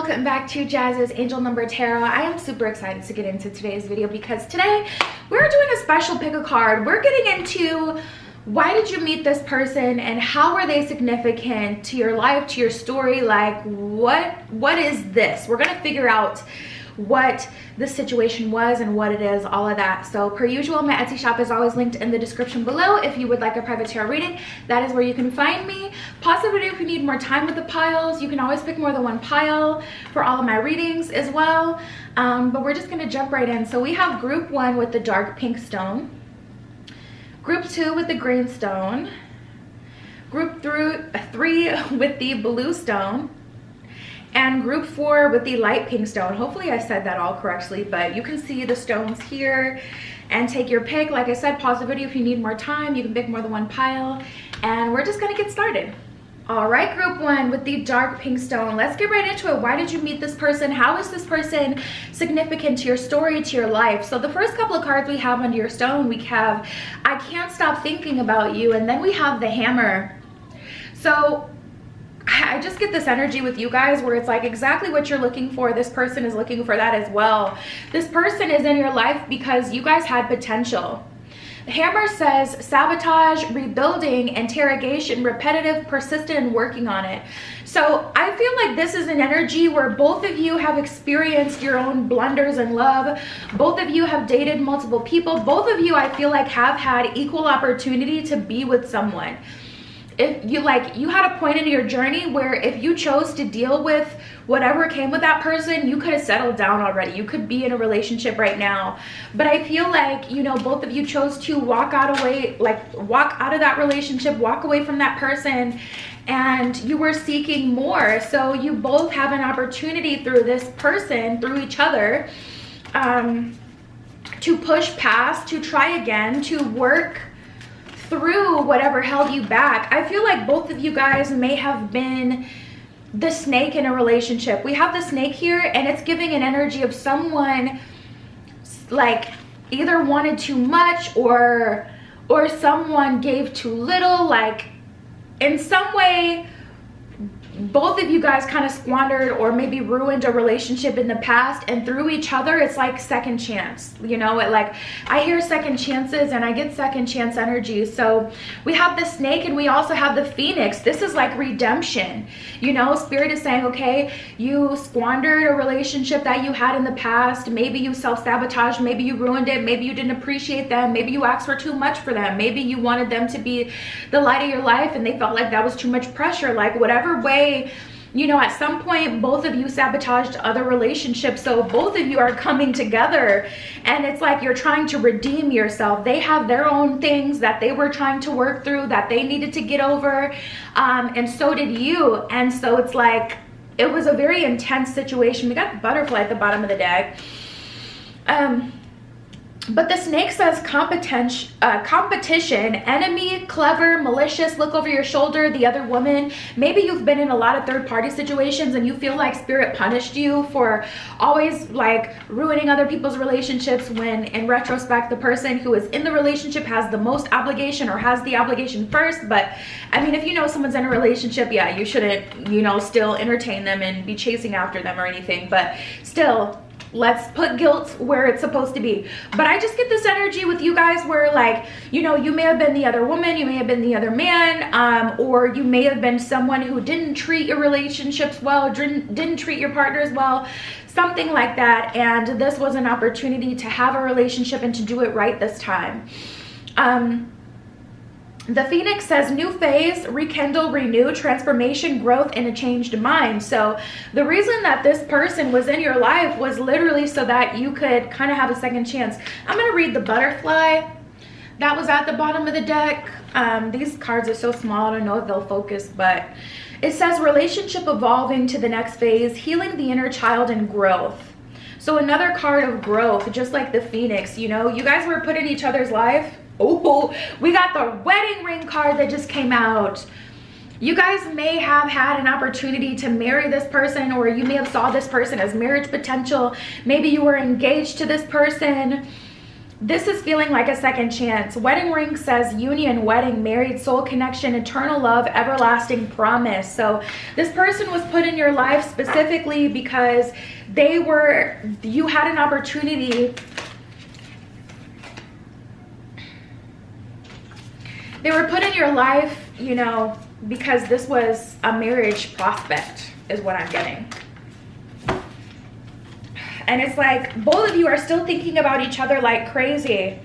welcome back to Jazz's Angel Number Tarot. I am super excited to get into today's video because today we're doing a special pick a card. We're getting into why did you meet this person and how are they significant to your life, to your story. Like what is this? We're gonna figure out what the situation was and what it is, all of that. So per usual, my Etsy shop is always linked in the description below. If you would like a private tarot reading, that is where you can find me. Pause the video if you need more time with the piles. You can always pick more than one pile for all of my readings as well. But we're just gonna jump right in. So we have group 1 with the dark pink stone, group 2 with the green stone, group 3 with the blue stone, and group 4 with the light pink stone. Hopefully I said that all correctly, but you can see the stones here and take your pick. Like I said, pause the video if you need more time. You can pick more than one pile, and we're just gonna get started. All right, group 1 with the dark pink stone. Let's get right into it. Why did you meet this person? How is this person significant to your story, to your life? So the first couple of cards we have under your stone, we have I can't stop thinking about you, and then we have the hammer. So I just get this energy with you guys where it's like exactly what you're looking for. This person is looking for that as well. This person is in your life because you guys had potential. The hammer says sabotage, rebuilding, interrogation, repetitive, persistent, and working on it. So I feel like this is an energy where both of you have experienced your own blunders in love. Both of you have dated multiple people. Both of you, I feel like, have had equal opportunity to be with someone. If you you had a point in your journey where if you chose to deal with whatever came with that person, you could have settled down already. You could be in a relationship right now. But I feel like, you know, both of you chose to walk out of that relationship, walk away from that person, and you were seeking more. So you both have an opportunity through this person, through each other, to push past, to try again, to work through whatever held you back. I feel like both of you guys may have been the snake in a relationship. We have the snake here, and it's giving an energy of someone like either wanted too much or someone gave too little. Like in some way, both of you guys kind of squandered or maybe ruined a relationship in the past, and through each other it's like second chance, you know. I hear second chances and I get second chance energy. So we have the snake and we also have the phoenix. This is like redemption, you know. Spirit is saying, okay, you squandered a relationship that you had in the past. Maybe you self-sabotaged, maybe you ruined it, maybe you didn't appreciate them, maybe you asked for too much for them, maybe you wanted them to be the light of your life and they felt like that was too much pressure. Like whatever way, you know, at some point both of you sabotaged other relationships. So both of you are coming together, and it's like you're trying to redeem yourself. They have their own things that they were trying to work through, that they needed to get over, and so did you. And so it's like it was a very intense situation. We got the butterfly at the bottom of the deck. But the snake says competition, enemy, clever, malicious, look over your shoulder, the other woman. Maybe you've been in a lot of third-party situations and you feel like spirit punished you for always like ruining other people's relationships, when in retrospect the person who is in the relationship has the most obligation or has the obligation first. But I mean, if you know someone's in a relationship, yeah, you shouldn't, you know, still entertain them and be chasing after them or anything, but still, let's put guilt where it's supposed to be. But I just get this energy with you guys where, like, you know, you may have been the other woman, you may have been the other man, or you may have been someone who didn't treat your relationships well, didn't treat your partners well, something like that. And this was an opportunity to have a relationship and to do it right this time. The phoenix says new phase, rekindle, renew, transformation, growth, and a changed mind. So the reason that this person was in your life was literally so that you could kind of have a second chance. I'm going to read the butterfly that was at the bottom of the deck. These cards are so small, I don't know if they'll focus, but it says relationship evolving to the next phase, healing the inner child, and growth. So another card of growth, just like the phoenix. You know, you guys were put in each other's life. Oh, we got the wedding ring card that just came out. You guys may have had an opportunity to marry this person, or you may have saw this person as marriage potential. Maybe you were engaged to this person. This is feeling like a second chance. Wedding ring says union, wedding, married, soul connection, eternal love, everlasting promise. So this person was put in your life specifically because you had an opportunity. They were put in your life, you know, because this was a marriage prospect is what I'm getting. And it's like both of you are still thinking about each other like crazy.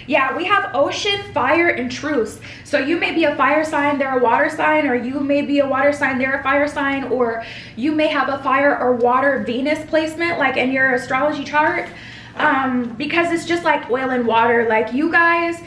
Yeah, we have ocean, fire, and truce. So you may be a fire sign, they're a water sign, or you may be a water sign, they're a fire sign, or you may have a fire or water Venus placement like in your astrology chart. Because it's just like oil and water. Like you guys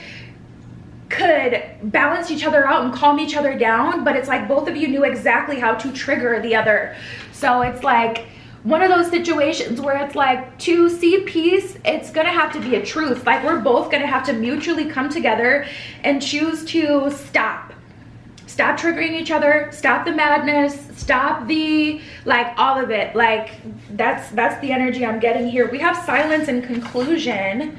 could balance each other out and calm each other down, but it's like both of you knew exactly how to trigger the other. So it's like one of those situations where it's like, to see peace, it's gonna have to be a truth. Like we're both gonna have to mutually come together and choose to stop triggering each other, stop the madness, stop the, like, all of it. Like that's the energy I'm getting here. We have silence and conclusion.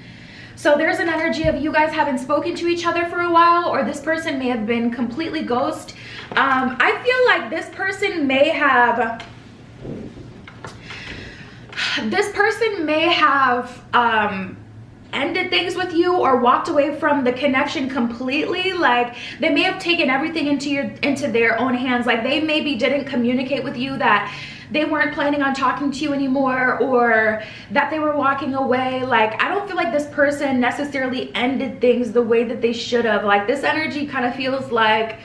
So there's an energy of you guys haven't spoken to each other for a while, or this person may have been completely ghost. I feel like this person may have ended things with you or walked away from the connection completely. Like they may have taken everything into their own hands. Like they maybe didn't communicate with you that they weren't planning on talking to you anymore, or that they were walking away. Like I don't feel like this person necessarily ended things the way that they should have. Like this energy kind of feels like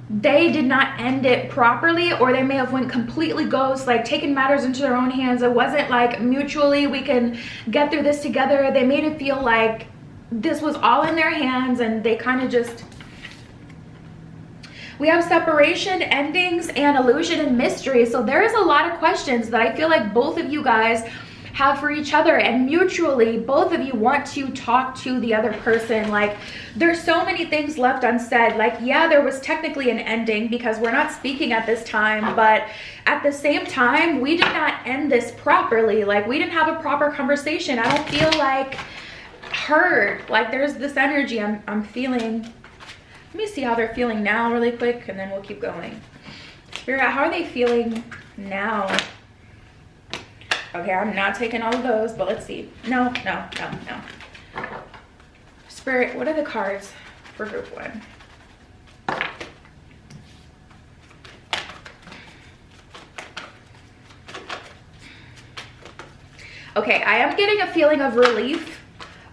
they did not end it properly, or they may have went completely ghost, like taking matters into their own hands. It wasn't like mutually we can get through this together. They made it feel like this was all in their hands, and they kind of just, we have separation, endings, and illusion and mystery. So there is a lot of questions that I feel like both of you guys have for each other, and mutually both of you want to talk to the other person. Like there's so many things left unsaid. Like yeah, there was technically an ending because we're not speaking at this time, but at the same time we did not end this properly. Like we didn't have a proper conversation. I don't feel like heard. Like there's this energy I'm feeling. Let me see how they're feeling now really quick, and then we'll keep going. Spirit, how are they feeling now? Okay, I'm not taking all of those, but let's see. No. Spirit, what are the cards for group 1? Okay, I am getting a feeling of relief,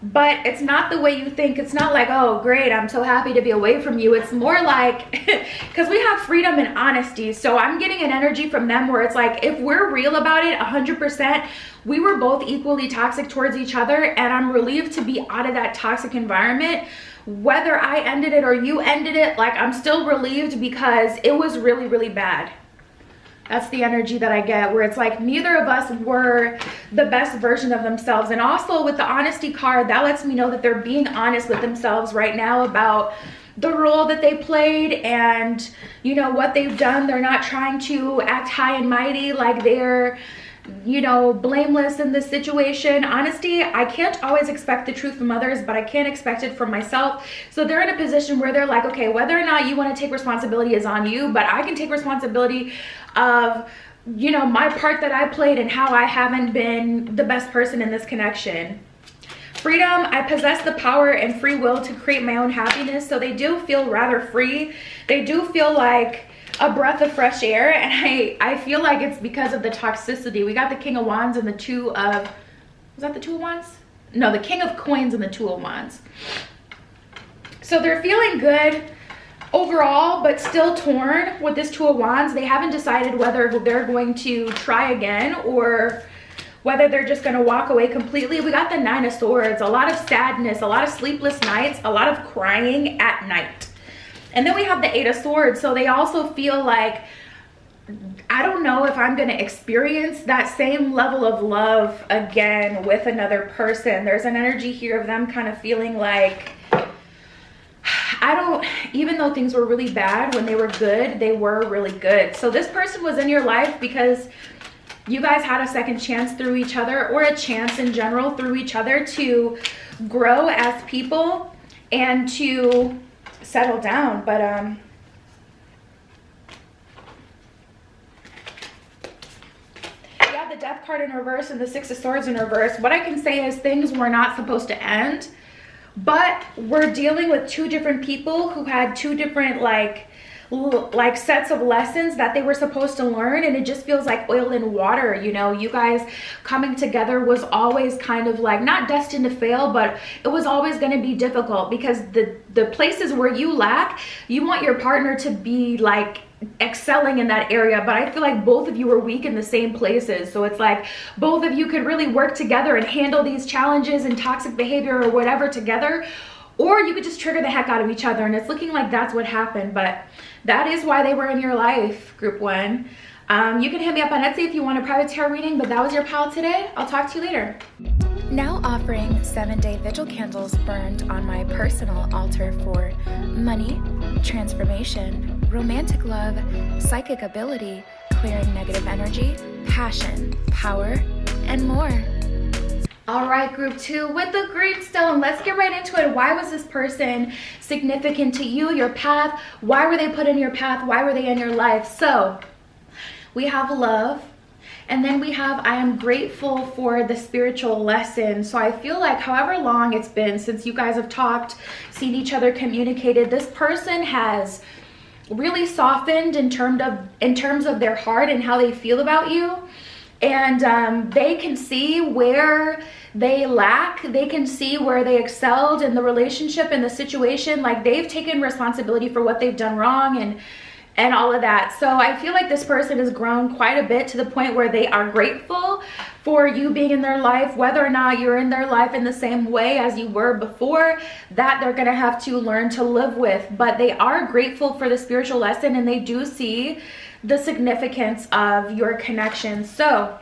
but it's not the way you think. It's not like, oh great, I'm so happy to be away from you. It's more like, because we have freedom and honesty. So I'm getting an energy from them where it's like, if we're real about it 100%, we were both equally toxic towards each other, and I'm relieved to be out of that toxic environment. Whether I ended it or you ended it, like I'm still relieved because it was really, really bad. That's the energy that I get, where it's like neither of us were the best version of themselves. And also with the honesty card, that lets me know that they're being honest with themselves right now about the role that they played and, you know, what they've done. They're not trying to act high and mighty like they're, you know, blameless in this situation. Honesty, I can't always expect the truth from others, but I can expect it from myself. So they're in a position where they're like, okay, whether or not you want to take responsibility is on you, but I can take responsibility of, you know, my part that I played and how I haven't been the best person in this connection. Freedom, I possess the power and free will to create my own happiness. So they do feel rather free. They do feel like a breath of fresh air, and I feel like it's because of the toxicity. We got the King of Wands and the Two of, was that the Two of Wands? No, the King of Coins and the Two of Wands. So they're feeling good overall, but still torn with this Two of Wands. They haven't decided whether they're going to try again or whether they're just going to walk away completely. We got the Nine of Swords, a lot of sadness, a lot of sleepless nights, a lot of crying at night. And then we have the Eight of Swords. So they also feel like, I don't know if I'm going to experience that same level of love again with another person. There's an energy here of them kind of feeling like, even though things were really bad when they were good, they were really good. So this person was in your life because you guys had a second chance through each other, or a chance in general through each other to grow as people and to settle down. But the Death card in reverse and the Six of Swords in reverse. What I can say is things were not supposed to end, but we're dealing with two different people who had two different like sets of lessons that they were supposed to learn, and it just feels like oil and water. You know, you guys coming together was always kind of like not destined to fail, but it was always going to be difficult, because the places where you lack, you want your partner to be like excelling in that area, but I feel like both of you were weak in the same places. So it's like both of you could really work together and handle these challenges and toxic behavior or whatever together, or you could just trigger the heck out of each other, and it's looking like that's what happened. But that is why they were in your life, group one. You can hit me up on Etsy if you want a private tarot reading, but that was your pile today. I'll talk to you later. Now offering 7-day vigil candles burned on my personal altar for money, transformation, romantic love, psychic ability, clearing negative energy, passion, power, and more. All right, group two, with the greenstone, let's get right into it. Why was this person significant to you, your path? Why were they put in your path? Why were they in your life? So we have love, and then we have I am grateful for the spiritual lesson. So I feel like however long it's been since you guys have talked, seen each other, communicated, this person has really softened in terms of their heart and how they feel about you. And they can see where they lack, they can see where they excelled in the relationship and the situation. Like they've taken responsibility for what they've done wrong and all of that. So I feel like this person has grown quite a bit to the point where they are grateful for you being in their life, whether or not you're in their life in the same way as you were before. That they're gonna have to learn to live with, but they are grateful for the spiritual lesson, and they do see the significance of your connection. So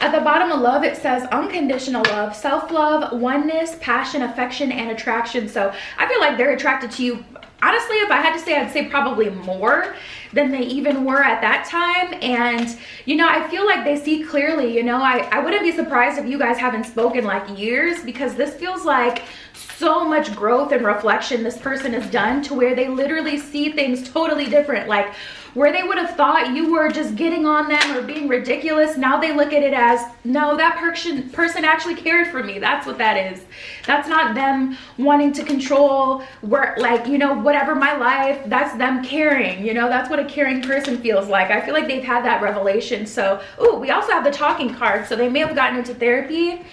at the bottom of love, it says unconditional love, self-love, oneness, passion, affection, and attraction. So I feel like they're attracted to you. Honestly, if I had to say, I'd say probably more than they even were at that time. And, you know, I feel like they see clearly. You know, I wouldn't be surprised if you guys haven't spoken like years, because this feels like so much growth and reflection this person has done, to where they literally see things totally different. Like where they would have thought you were just getting on them or being ridiculous, now they look at it as, no, that person actually cared for me. That's what that is. That's not them wanting to control where, like, you know, whatever my life, that's them caring. You know, that's what a caring person feels like. I feel like they've had that revelation. So, ooh, we also have the talking card. So they may have gotten into therapy.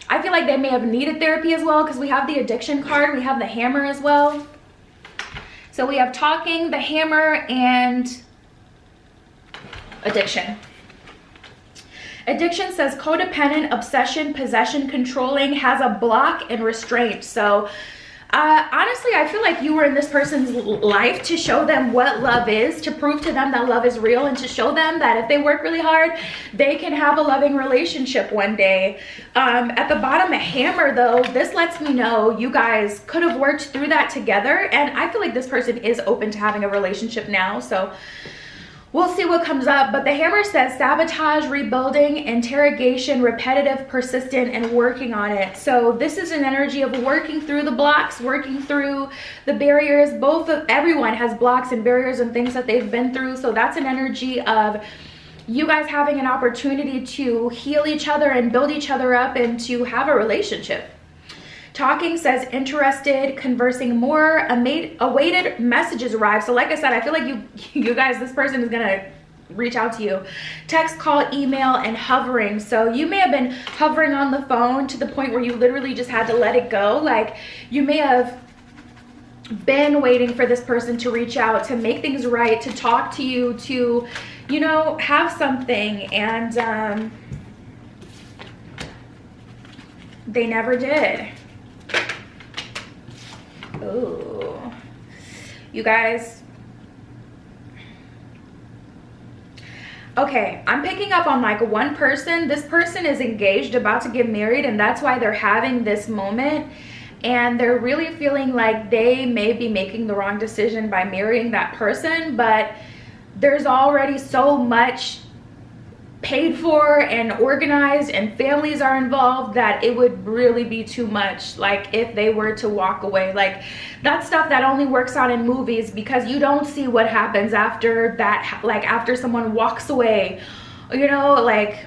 I feel like they may have needed therapy as well, because we have the addiction card. We have the hammer as well. So we have talking, the hammer, and addiction. Addiction says codependent, obsession, possession, controlling, has a block and restraint. So honestly, I feel like you were in this person's life to show them what love is, to prove to them that love is real, and to show them that if they work really hard, they can have a loving relationship one day. At the bottom, a hammer though, this lets me know you guys could have worked through that together, and I feel like this person is open to having a relationship now. So we'll see what comes up. But the hammer says sabotage, rebuilding, interrogation, repetitive, persistent, and working on it. So this is an energy of working through the blocks, working through the barriers. Everyone has blocks and barriers and things that they've been through. So that's an energy of you guys having an opportunity to heal each other and build each other up and to have a relationship. Talking says interested, conversing more, awaited messages arrive. So like I said, I feel like you guys, this person is gonna reach out to you. Text, call, email, and hovering. So you may have been hovering on the phone to the point where you literally just had to let it go. Like you may have been waiting for this person to reach out, to make things right, to talk to you, to, you know, have something, and they never did. Ooh, you guys. Okay, I'm picking up on like one person. This person is engaged, about to get married, and that's why they're having this moment. And they're really feeling like they may be making the wrong decision by marrying that person, but there's already so much paid for and organized and families are involved, that it would really be too much, like if they were to walk away. Like that's stuff that only works out in movies, because you don't see what happens after that, like after someone walks away, you know. Like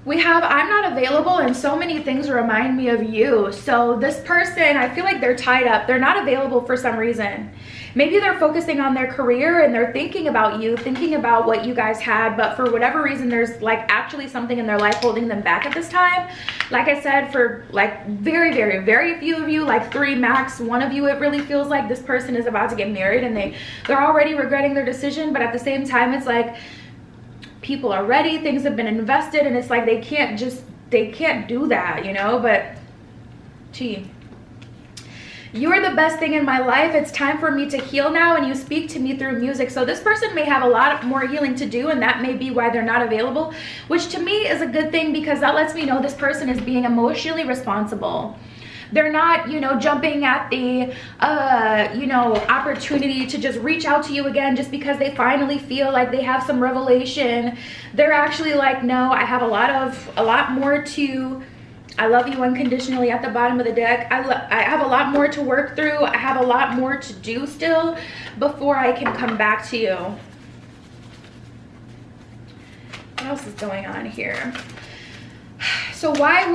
we have I'm not available, and so many things remind me of you. So this person, I feel like they're tied up, they're not available for some reason. Maybe they're focusing on their career and they're thinking about you, thinking about what you guys had, but for whatever reason, there's like actually something in their life holding them back at this time. Like I said, for like very, very, very few of you, like 3 max, 1 of you, it really feels like this person is about to get married and they're already regretting their decision. But at the same time, it's like people are ready, things have been invested, and it's like they can't do that, you know. But you are the best thing in my life. It's time for me to heal now, and you speak to me through music. So this person may have a lot more healing to do, and that may be why they're not available, which to me is a good thing, because that lets me know this person is being emotionally responsible. They're not, you know, jumping at the, you know, opportunity to just reach out to you again just because they finally feel like they have some revelation. They're actually like, no, I have a lot more to, I love you unconditionally at the bottom of the deck. I have a lot more to work through. I have a lot more to do still before I can come back to you. What else is going on here? So why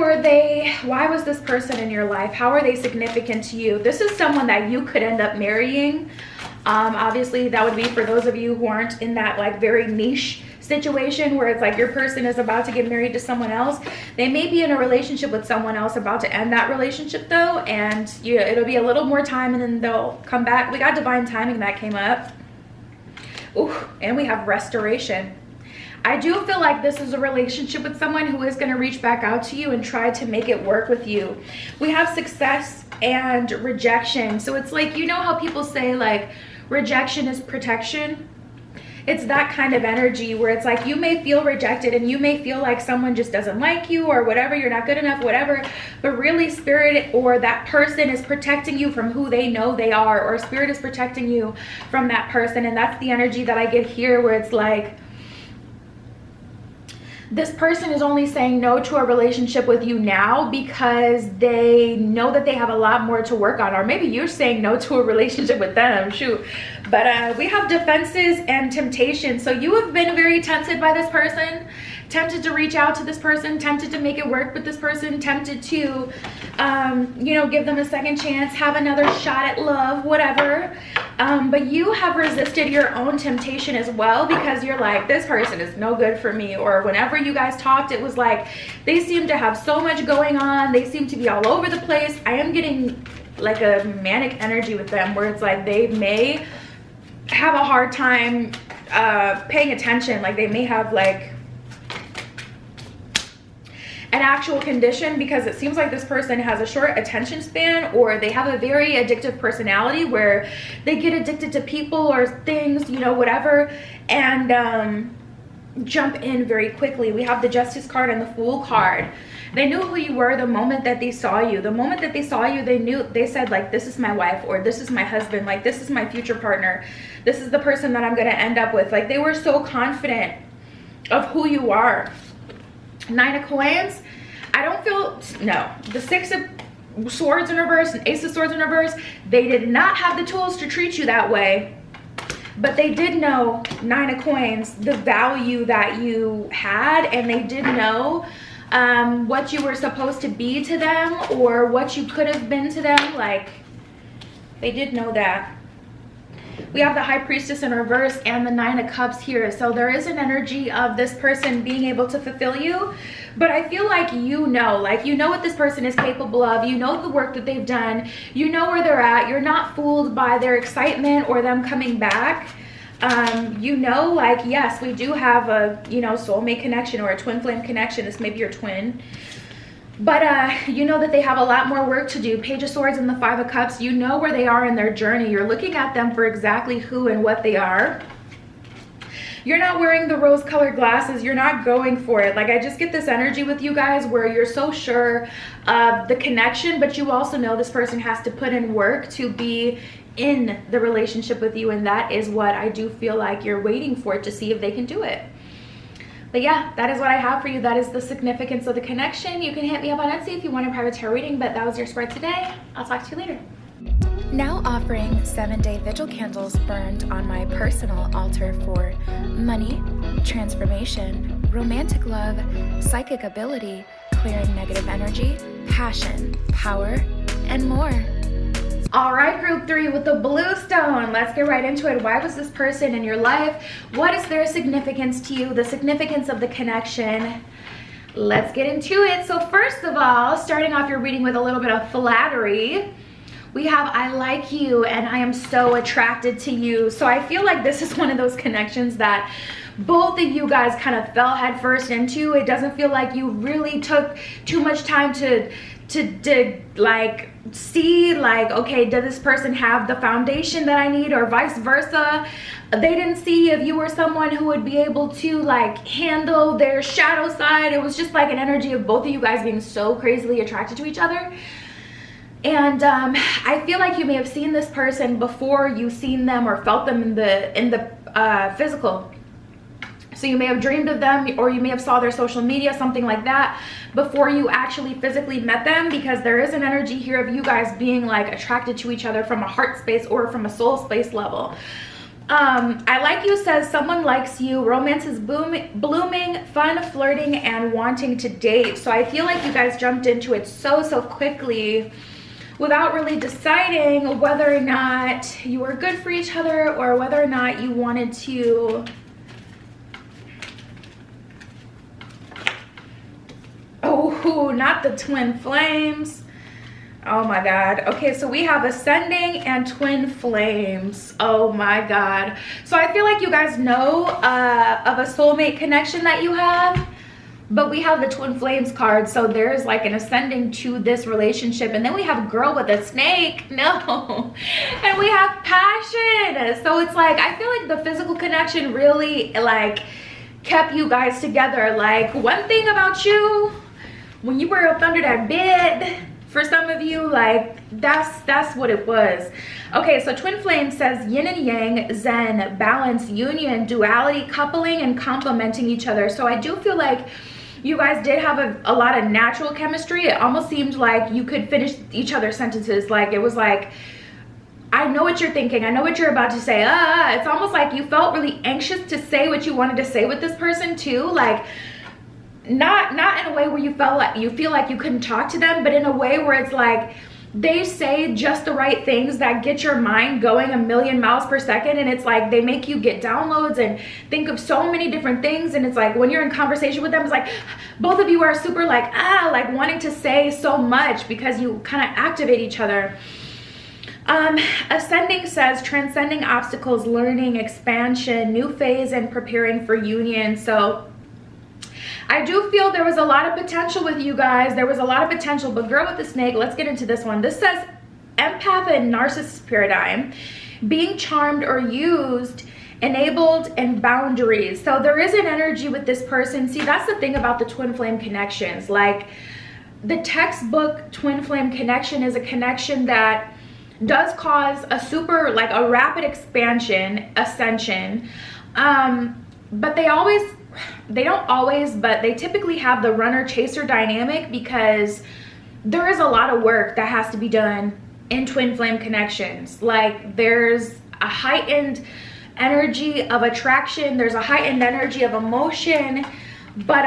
was this person in your life? How are they significant to you? This is someone that you could end up marrying. Obviously that would be for those of you who aren't in that like very niche situation where it's like your person is about to get married to someone else. They may be in a relationship with someone else, about to end that relationship though, and it'll be a little more time and then they'll come back. We got divine timing that came up. Ooh, and we have restoration. I do feel like this is a relationship with someone who is going to reach back out to you and try to make it work with you. We have success and rejection. So it's like, you know how people say like rejection is protection? It's that kind of energy where it's like you may feel rejected and you may feel like someone just doesn't like you or whatever, you're not good enough, whatever, but really spirit or that person is protecting you from who they know they are, or spirit is protecting you from that person. And that's the energy that I get here, where it's like this person is only saying no to a relationship with you now because they know that they have a lot more to work on. Or maybe you're saying no to a relationship with them, shoot. But we have defenses and temptation. So you have been very tempted by this person, tempted to reach out to this person, tempted to make it work with this person, tempted to, you know, give them a second chance, have another shot at love, whatever. But you have resisted your own temptation as well, because you're like, this person is no good for me. Or whenever you guys talked, it was like they seem to have so much going on. They seem to be all over the place. I am getting like a manic energy with them, where it's like they may have a hard time paying attention. Like they may have like an actual condition, because it seems like this person has a short attention span, or they have a very addictive personality where they get addicted to people or things, you know, whatever, and jump in very quickly. We have the Justice card and the Fool card. They knew who you were the moment that they saw you. The moment that they saw you, they said like, this is my wife, or this is my husband, like this is my future partner, this is the person that I'm going to end up with. Like they were so confident of who you are. 9 of Coins, I don't feel, no. The 6 of Swords in reverse and Ace of Swords in reverse, they did not have the tools to treat you that way, but they did know, 9 of Coins, the value that you had, and they did know what you were supposed to be to them, or what you could have been to them. Like they did know that. We have the High Priestess in reverse and the 9 of Cups here. So there is an energy of this person being able to fulfill you. But I feel like you know what this person is capable of. You know the work that they've done. You know where they're at. You're not fooled by their excitement or them coming back. You know, like, yes, we do have a, you know, soulmate connection or a twin flame connection. This may be your twin. But you know that they have a lot more work to do. Page of Swords and the 5 of Cups, you know where they are in their journey. You're looking at them for exactly who and what they are. You're not wearing the rose-colored glasses. You're not going for it. Like, I just get this energy with you guys where you're so sure of the connection, but you also know this person has to put in work to be in the relationship with you, and that is what I do feel like you're waiting for, to see if they can do it. But yeah, that is what I have for you. That is the significance of the connection. You can hit me up on Etsy if you want a private tarot reading, but that was your spread today. I'll talk to you later. Now offering 7-day vigil candles burned on my personal altar for money, transformation, romantic love, psychic ability, clearing negative energy, passion, power, and more. All right, group 3 with the blue stone. Let's get right into it. Why was this person in your life? What is their significance to you? The significance of the connection. Let's get into it. So first of all, starting off your reading with a little bit of flattery, we have I like you and I am so attracted to you. So I feel like this is one of those connections that both of you guys kind of fell head first into. It doesn't feel like you really took too much time to like see like, okay, does this person have the foundation that I need, or vice versa. They didn't see if you were someone who would be able to like handle their shadow side. It was just like an energy of both of you guys being so crazily attracted to each other. And I feel like you may have seen this person before you seen them or felt them in the physical. So you may have dreamed of them, or you may have saw their social media, something like that, before you actually physically met them, because there is an energy here of you guys being like attracted to each other from a heart space or from a soul space level. I like you says someone likes you, romance is blooming, fun, flirting, and wanting to date. So I feel like you guys jumped into it so quickly without really deciding whether or not you were good for each other, or whether or not you wanted to not the twin flames. Oh my god. Okay, so we have ascending and twin flames. Oh my god. So I feel like you guys know of a soulmate connection that you have, but we have the twin flames card, so there's like an ascending to this relationship. And then we have girl with a snake. No. And we have passion. So it's like, I feel like the physical connection really like kept you guys together. Like, one thing about you, when you were up under that bed, for some of you, like that's what it was. Okay, so twin flame says yin and yang, zen, balance, union, duality, coupling, and complementing each other. So I do feel like you guys did have a lot of natural chemistry. It almost seemed like you could finish each other's sentences. Like, it was like, I know what you're thinking, I know what you're about to say. It's almost like you felt really anxious to say what you wanted to say with this person too. Like, not in a way where you feel like you couldn't talk to them, but in a way where it's like they say just the right things that get your mind going a million miles per second, and it's like they make you get downloads and think of so many different things. And it's like when you're in conversation with them, it's like both of you are super like wanting to say so much because you kind of activate each other. Ascending says transcending obstacles, learning, expansion, new phase, and preparing for union. So I do feel there was a lot of potential with you guys. There was a lot of potential, but girl with the snake, let's get into this one. This says empath and narcissist paradigm, being charmed or used, enabled, and boundaries. So there is an energy with this person. See, that's the thing about the twin flame connections. Like, the textbook twin flame connection is a connection that does cause a super, like a rapid expansion, ascension. But they don't always, but they typically have the runner chaser dynamic, because there is a lot of work that has to be done in twin flame connections. Like, there's a heightened energy of attraction, there's a heightened energy of emotion, but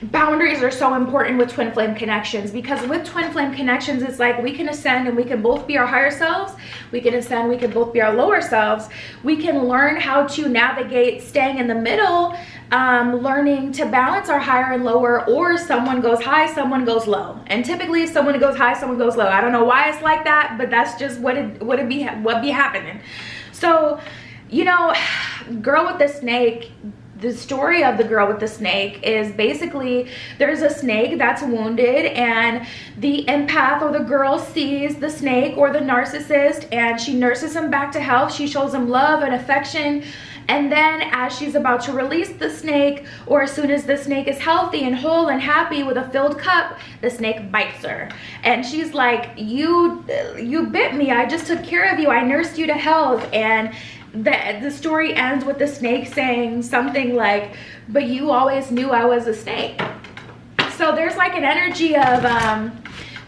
boundaries are so important with twin flame connections, because with twin flame connections, it's like we can ascend and we can both be our higher selves. We can ascend, we can both be our lower selves. We can learn how to navigate staying in the middle, learning to balance our higher and lower, or someone goes high, someone goes low. And typically someone goes high, someone goes low. I don't know why it's like that, but that's just what be happening. So, you know, girl with the snake, the story of the girl with the snake is basically there's a snake that's wounded, and the empath or the girl sees the snake or the narcissist, and she nurses him back to health. She shows him love and affection. And then as she's about to release the snake, or as soon as the snake is healthy and whole and happy with a filled cup, the snake bites her. And she's like, you bit me. I just took care of you. I nursed you to health. And the story ends with the snake saying something like, but you always knew I was a snake. So there's like an energy of,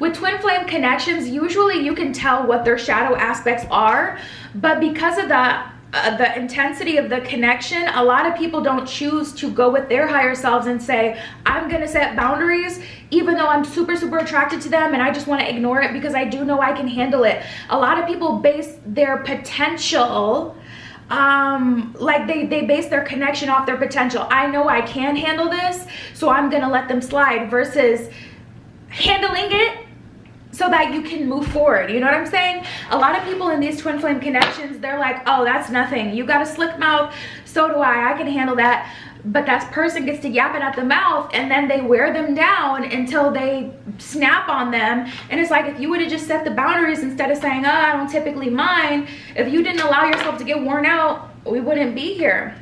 with twin flame connections, usually you can tell what their shadow aspects are, but because of the intensity of the connection, a lot of people don't choose to go with their higher selves and say, I'm gonna set boundaries even though I'm super attracted to them and I just want to ignore it because I do know I can handle it. A lot of people base their potential, like they base their connection off their potential. I know I can handle this, so I'm gonna let them slide, versus handling it so that you can move forward. You know what I'm saying? A lot of people in these twin flame connections, they're like, oh, that's nothing. You got a slick mouth. So do I can handle that. But that person gets to yapping at the mouth, and then they wear them down until they snap on them. And it's like, if you would have just set the boundaries instead of saying, oh, I don't typically mind, if you didn't allow yourself to get worn out, we wouldn't be here.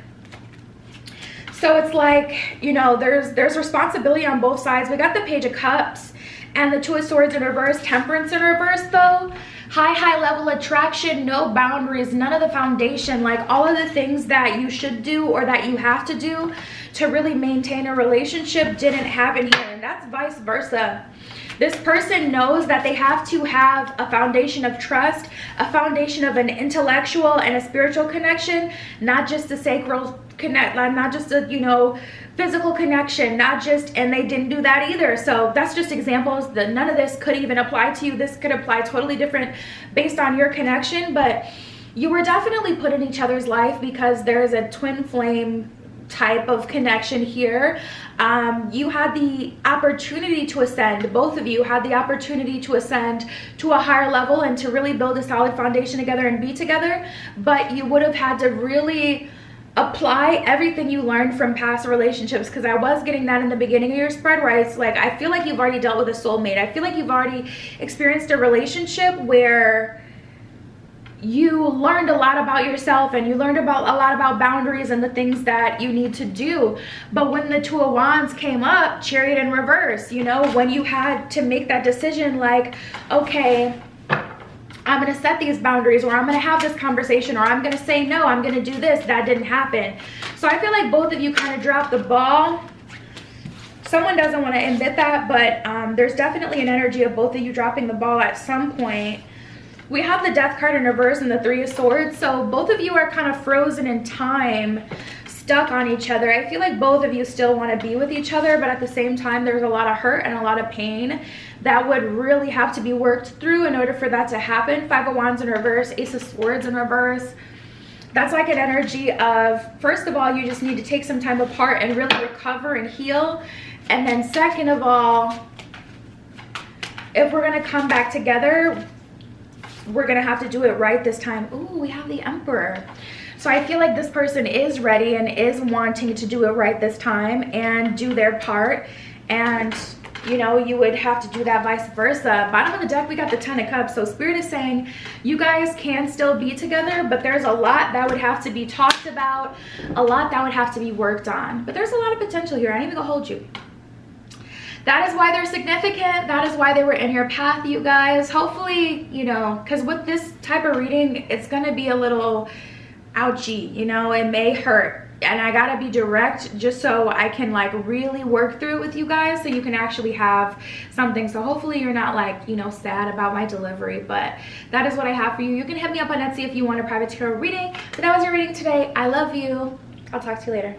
So it's like, you know, there's responsibility on both sides. We got the Page of Cups and the Two of Swords in reverse, Temperance in reverse though. High level attraction, no boundaries, none of the foundation, like all of the things that you should do or that you have to do to really maintain a relationship didn't happen here. And that's vice versa. This person knows that they have to have a foundation of trust, a foundation of an intellectual and a spiritual connection, not just a sacral connect, not just a, you know, physical connection, not just, and they didn't do that either. So that's just examples that none of this could even apply to you. This could apply totally different based on your connection, but you were definitely put in each other's life because there's a twin flame type of connection here. You had the opportunity to ascend. Both of you had the opportunity to ascend to a higher level and to really build a solid foundation together and be together, but you would have had to really apply everything you learned from past relationships, because I was getting that in the beginning of your spread where it's like, I feel like you've already dealt with a soulmate. I feel like you've already experienced a relationship where you learned a lot about yourself and you learned a lot about boundaries and the things that you need to do. But when the Two of Wands came up, Chariot in reverse, you know, when you had to make that decision like, okay, I'm going to set these boundaries, or I'm going to have this conversation, or I'm going to say no, I'm going to do this, that didn't happen. So I feel like both of you kind of dropped the ball. Someone doesn't want to admit that, but there's definitely an energy of both of you dropping the ball at some point. We have the Death card in reverse and the Three of Swords, so both of you are kind of frozen in time, stuck on each other. I feel like both of you still want to be with each other, but at the same time there's a lot of hurt and a lot of pain that would really have to be worked through in order for that to happen. Five of Wands in reverse, Ace of Swords in reverse. That's like an energy of, first of all, you just need to take some time apart and really recover and heal. And then second of all, if we're going to come back together, we're going to have to do it right this time. Ooh, we have the Emperor. So I feel like this person is ready and is wanting to do it right this time and do their part. And, you know, you would have to do that vice versa. Bottom of the deck, we got the Ten of Cups. So Spirit is saying you guys can still be together, but there's a lot that would have to be talked about, a lot that would have to be worked on. But there's a lot of potential here. I ain't even gonna hold you. That is why they're significant. That is why they were in your path, you guys. Hopefully, you know, because with this type of reading, it's gonna be a little ouchy, you know, it may hurt. And I gotta be direct just so I can like really work through it with you guys so you can actually have something. So hopefully you're not like, you know, sad about my delivery, but that is what I have for you. You can hit me up on Etsy if you want a private tarot reading. But that was your reading today. I love you. I'll talk to you later.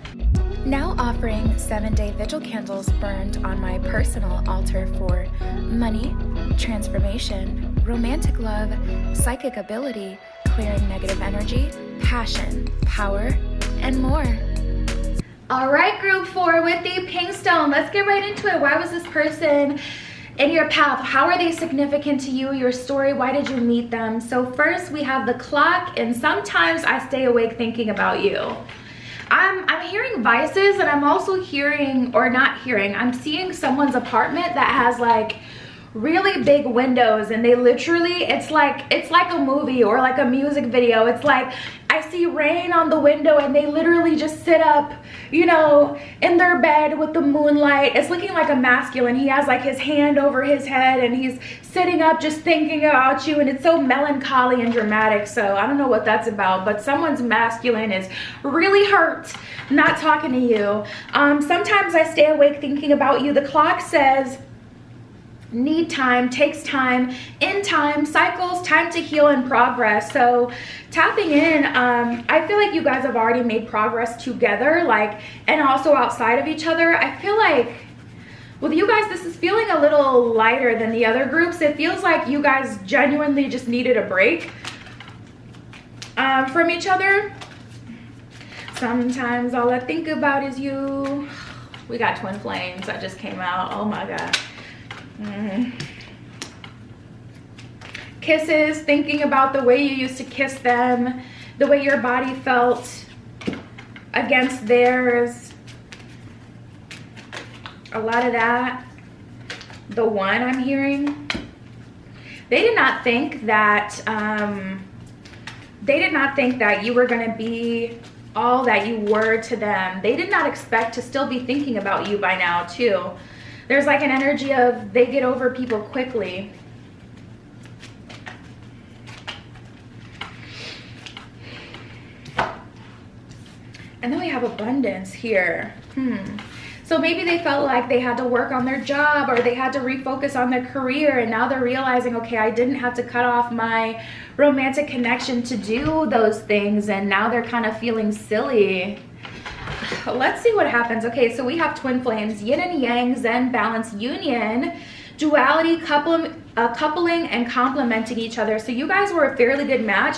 Now offering 7-day vigil candles burned on my personal altar for money, transformation, romantic love, psychic ability, clearing negative energy, passion, power, and more. All right, group 4 with the pink stone. Let's get right into it. Why was this person in your path? How are they significant to you, your story? Why did you meet them? So first we have the clock, and sometimes I stay awake thinking about you. I'm hearing vices, and I'm also hearing, or not hearing, I'm seeing someone's apartment that has like really big windows, and they literally, it's like a movie or like a music video. It's like I see rain on the window, and they literally just sit up, you know, in their bed with the moonlight. It's looking like a masculine. He has like his hand over his head, and he's sitting up just thinking about you, and it's so melancholy and dramatic. So I don't know what that's about, but someone's masculine is really hurt not talking to you. Sometimes I stay awake thinking about you. The clock says need time, takes time, in time, cycles, time to heal and progress. So tapping in, I feel like you guys have already made progress together, like, and also outside of each other. I feel like with you guys, this is feeling a little lighter than the other groups. It feels like you guys genuinely just needed a break from each other. Sometimes all I think about is you. We got twin flames that just came out. Oh my God. Kisses, thinking about the way you used to kiss them, the way your body felt against theirs. A lot of that. The one I'm hearing, they did not think that you were going to be all that you were to them. They did not expect to still be thinking about you by now too. There's like an energy of they get over people quickly. And then we have abundance here. So maybe they felt like they had to work on their job, or they had to refocus on their career, and now they're realizing, okay, I didn't have to cut off my romantic connection to do those things, and now they're kind of feeling silly. Let's see what happens. Okay, so we have twin flames, yin and yang, zen, balance, union, duality, coupling, and complementing each other. So you guys were a fairly good match.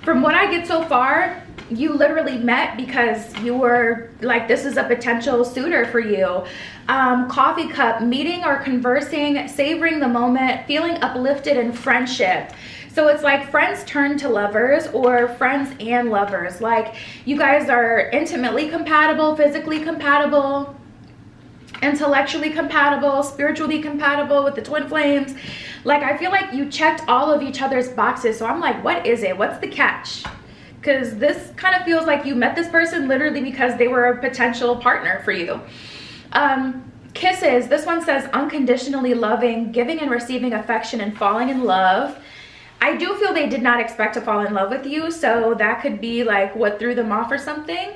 From what I get so far, you literally met because you were like, this is a potential suitor for you. Coffee cup, meeting or conversing, savoring the moment, feeling uplifted in friendship. So it's like friends turn to lovers, or friends and lovers. Like you guys are intimately compatible, physically compatible, intellectually compatible, spiritually compatible with the twin flames. Like I feel like you checked all of each other's boxes. So I'm like, what is it? What's the catch? Because this kind of feels like you met this person literally because they were a potential partner for you. Kisses, this one says unconditionally loving, giving and receiving affection, and falling in love. I do feel they did not expect to fall in love with you, so that could be like what threw them off or something.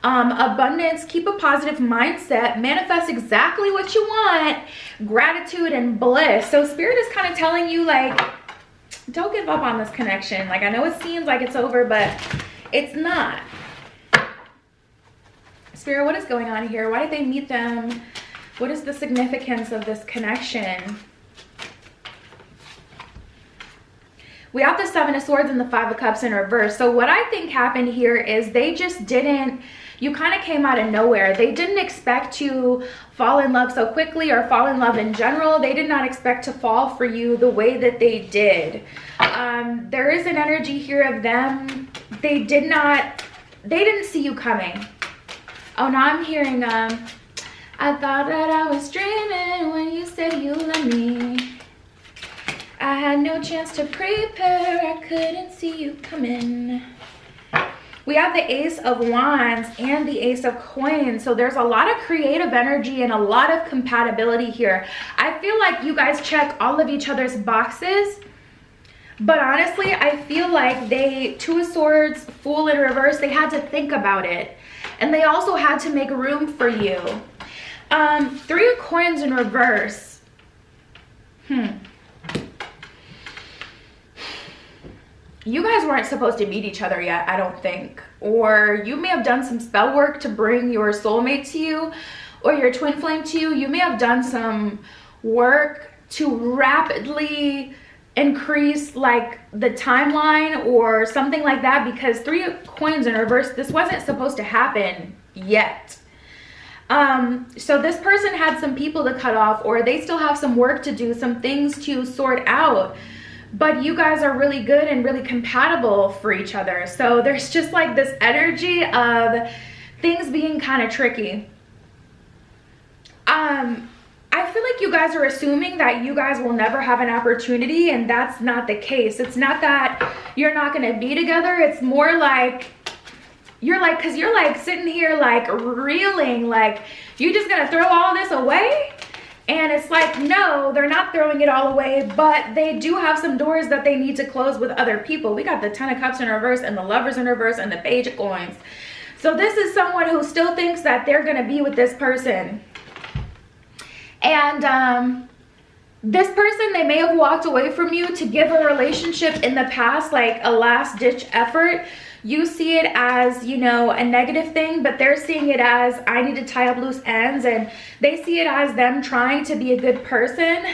Abundance, keep a positive mindset, manifest exactly what you want, gratitude and bliss. So spirit is kind of telling you like, don't give up on this connection. Like I know it seems like it's over, but it's not. Spirit, what is going on here? Why did they meet them? What is the significance of this connection? We have the Seven of Swords and the Five of Cups in reverse. So what I think happened here is they just didn't, you kind of came out of nowhere. They didn't expect to fall in love so quickly, or fall in love in general. They did not expect to fall for you the way that they did. There is an energy here of them. They didn't see you coming. Oh, now I'm hearing, I thought that I was dreaming when you said you love me. I had no chance to prepare, I couldn't see you coming. We have the Ace of Wands and the Ace of Coins. So there's a lot of creative energy and a lot of compatibility here. I feel like you guys check all of each other's boxes. But honestly, I feel like Two of Swords, Fool in reverse, they had to think about it. And they also had to make room for you. Three of Coins in reverse. You guys weren't supposed to meet each other yet, I don't think. Or you may have done some spell work to bring your soulmate to you, or your twin flame to you. You may have done some work to rapidly increase like the timeline or something like that, because Three of Coins in reverse, this wasn't supposed to happen yet. So this person had some people to cut off, or they still have some work to do, some things to sort out. But you guys are really good and really compatible for each other. So there's just like this energy of things being kind of tricky. I feel like you guys are assuming that you guys will never have an opportunity, and that's not the case. It's not that you're not going to be together. It's more like you're like, because you're like sitting here like reeling, like you're just going to throw all this away. And it's like, no, they're not throwing it all away, but they do have some doors that they need to close with other people. We got the 10 of Cups in reverse and the Lovers in reverse and the Page of Coins. So this is someone who still thinks that they're going to be with this person. And this person, they may have walked away from you to give a relationship in the past, like a last ditch effort. You see it as, you know, a negative thing, but they're seeing it as, I need to tie up loose ends, and they see it as them trying to be a good person.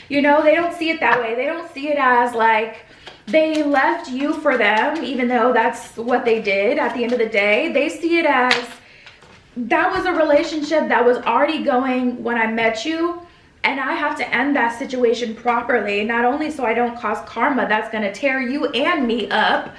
You know, they don't see it that way. They don't see it as like they left you for them, even though that's what they did at the end of the day. They see it as that was a relationship that was already going when I met you, and I have to end that situation properly, not only so I don't cause karma that's going to tear you and me up,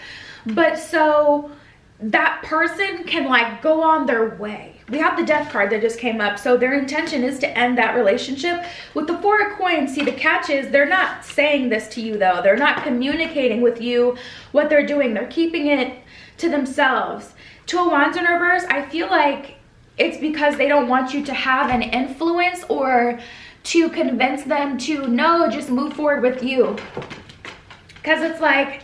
but so that person can like go on their way. We have the Death card that just came up, so their intention is to end that relationship. With the Four of Coins, see, the catch is they're not saying this to you though. They're not communicating with you what they're doing. They're keeping it to themselves. Two of Wands in reverse, I feel like it's because they don't want you to have an influence or to convince them to, no, just move forward with you. Because it's like,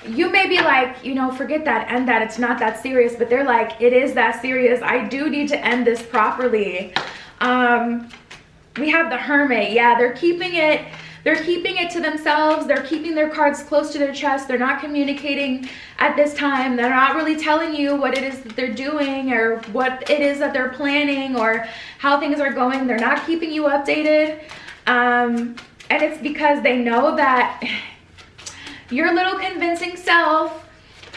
you may be like, you know, forget that, end that, it's not that serious, but they're like, it is that serious. I do need to end this properly. We have the Hermit. Yeah, they're keeping it to themselves. They're keeping their cards close to their chest. They're not communicating at this time. They're not really telling you what it is that they're doing or what it is that they're planning or how things are going. They're not keeping you updated. And it's because they know that your little convincing self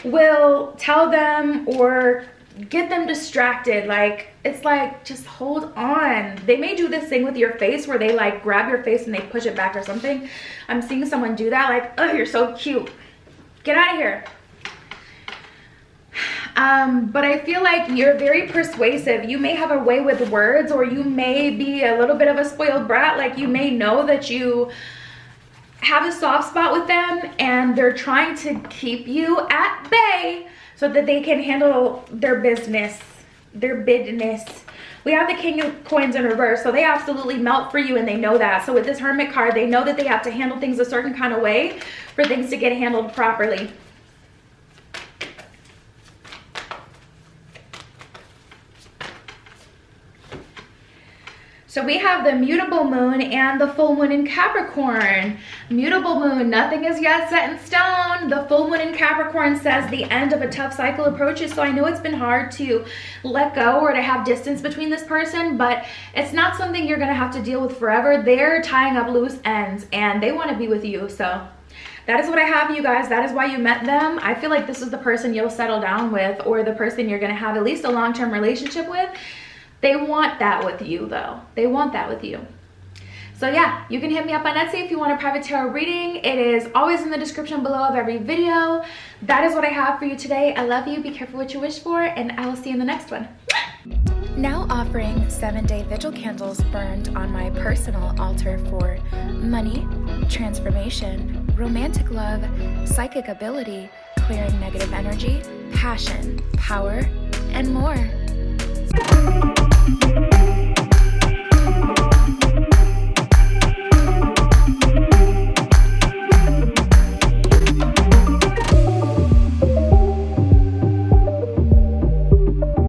will tell them or get them distracted. Like, it's like, just hold on. They may do this thing with your face where they like grab your face and they push it back or something. I'm seeing someone do that, like, oh, you're so cute, get out of here. But I feel like you're very persuasive. You may have a way with words, or you may be a little bit of a spoiled brat. Like, you may know that you have a soft spot with them and they're trying to keep you at bay so that they can handle their business, their business. We have the King of Coins in reverse, so they absolutely melt for you and they know that. So with this Hermit card, they know that they have to handle things a certain kind of way for things to get handled properly. So we have the mutable moon and the full moon in Capricorn. Mutable moon, nothing is yet set in stone. The full moon in Capricorn says the end of a tough cycle approaches. So I know it's been hard to let go or to have distance between this person, but it's not something you're gonna have to deal with forever. They're tying up loose ends and they wanna be with you. So that is what I have, you guys. That is why you met them. I feel like this is the person you'll settle down with, or the person you're gonna have at least a long-term relationship with. They want that with you though. They want that with you. So yeah, you can hit me up on Etsy if you want a private tarot reading. It is always in the description below of every video. That is what I have for you today. I love you. Be careful what you wish for, and I will see you in the next one. Now offering 7-day vigil candles burned on my personal altar for money, transformation, romantic love, psychic ability, clearing negative energy, passion, power, and more.